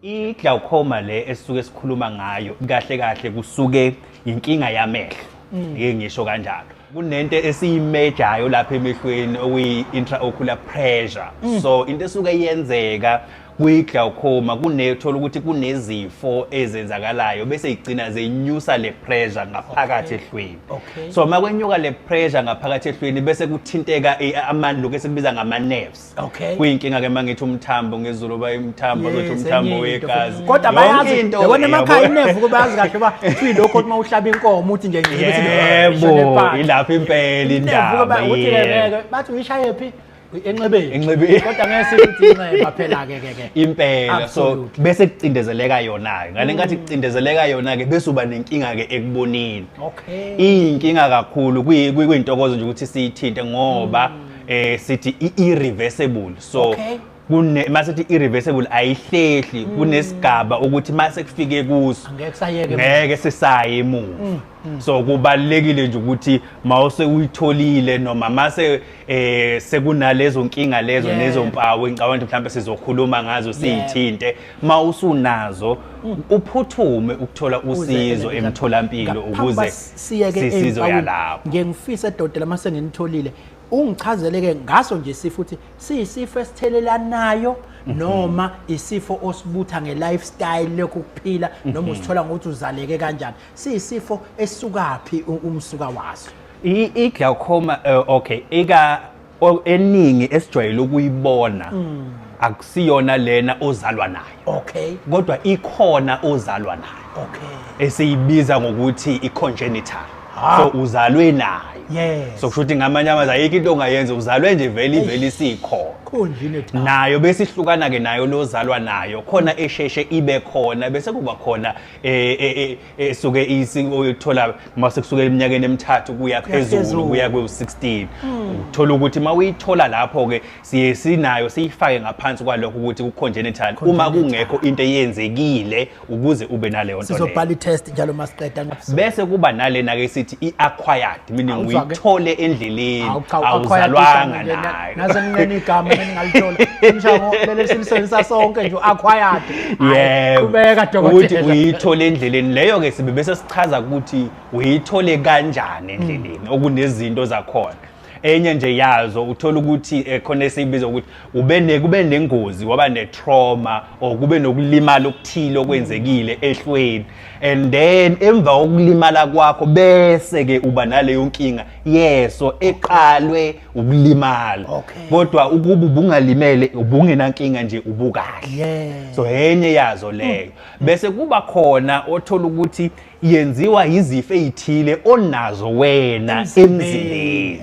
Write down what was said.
I-glaucoma le esisuke sikhuluma ngayo kahle kahle kusuke inkinga yamehlo. Ngeke ngisho kanjalo. Kunento esiyimejayo lapha emehlweni okuyi-intraocular pressure. So into esuke yenzeka kwi-glaucoma kunethola ukuthi kunezifo ezenzakalayo bese igcina zenyusa le pressure ngaphakathi ehlweni. So makwenyuka le pressure ngaphakathi ehlweni bese kuthinteka amandla lokho esikubiza ngama nerves. Kuyinkinga ke mangithi umthambo ngezulu bayimthambo azothi umthambo wegazi. Kodwa bayazi yabona emakhaya inevu kuba yazi kahle ba kuyilokho uma uhlaba inkomo uthi nje yebo ilapha impela indaba yebo bathi uyishaye phi enxebeni kodwa ngeke sithi inxeba phela ke impela so bese kucindezeleka yona ke ngale ngathi kucindezeleka yona ke bese uba nenkinga ke ekubonini inkinga kakhulu kuyintokozo nje ukuthi siyithinte ngoba sithi irreversible so masithi irreversible ayihlehli kunesigaba ukuthi mase kufike kuso ngeke sisaye emuva so kubalekile nje ukuthi mawuse uyitholile noma mase sekunalezo nkinga lezo nezompawu engicabanga mhlawumbe sizokhuluma ngazo siyithinte mawusunazo uphuthume ukuthola usizo emtholampilo ukuze sisizo yalapho ngengifisa edodela mase nginitholile ungichazeleke ngaso nje sifuthi siyisifo esithelelanayo noma isifo osibutha ngelifestyle lokuphila noma usithola ngokuthi uzaleke kanjani siyisifo esukaphi umsuka waso i-glaucoma eningi esijwayele ukuyibona akusiyona lena ozalwa nayo kodwa ikhona ozalwa nayo esiyibiza ngokuthi i-congenital so uzalwe nayo so kusho ukuthi ngamanye amazwi ayikho into ongayenza uzalwe nje vele isikhona nayo bese ihlukana ke nayo lozalwa nayo khona esheshe ibe khona bese kuba khona esuke oyithola mase kusuka eminyakeni emithathu kuya phezulu kuya kwe-16 uthola ukuthi mawuyithola lapho ke siye sinayo siyifake ngaphansi kwalokho ukuthi ku-congenital uma kungekho into eyenzekile ukuze ube naleyo nto sizobhala i-test njalo masiqeda bese kuba nalena ke sithi i-acquired meaning uyithole endleleni awuzalwanga nayo naze nginene igama ngingalithola umshango lele silisebenzisa sonke nje acquired kubeka dokotela ukuthi uyithole endleleni leyo ke sibe bese sichaza ukuthi uyithole kanjani endleleni okunezinto zakhona enye nje yazo uthola ukuthi khona esibiza ukuthi kube nengozi waba ne-trauma or kube nokulimala okuthile okwenzekile ehlweni and then emva kokulimala kwakho bese ke uba naleyo nkinga yeso eqalwe ukulimala kodwa ukuba ubungalimele ubungenankinga nje ubukahle so enye yazo leyo bese kuba khona othola ukuthi yenziwa izifo ezithile onazo wena emzini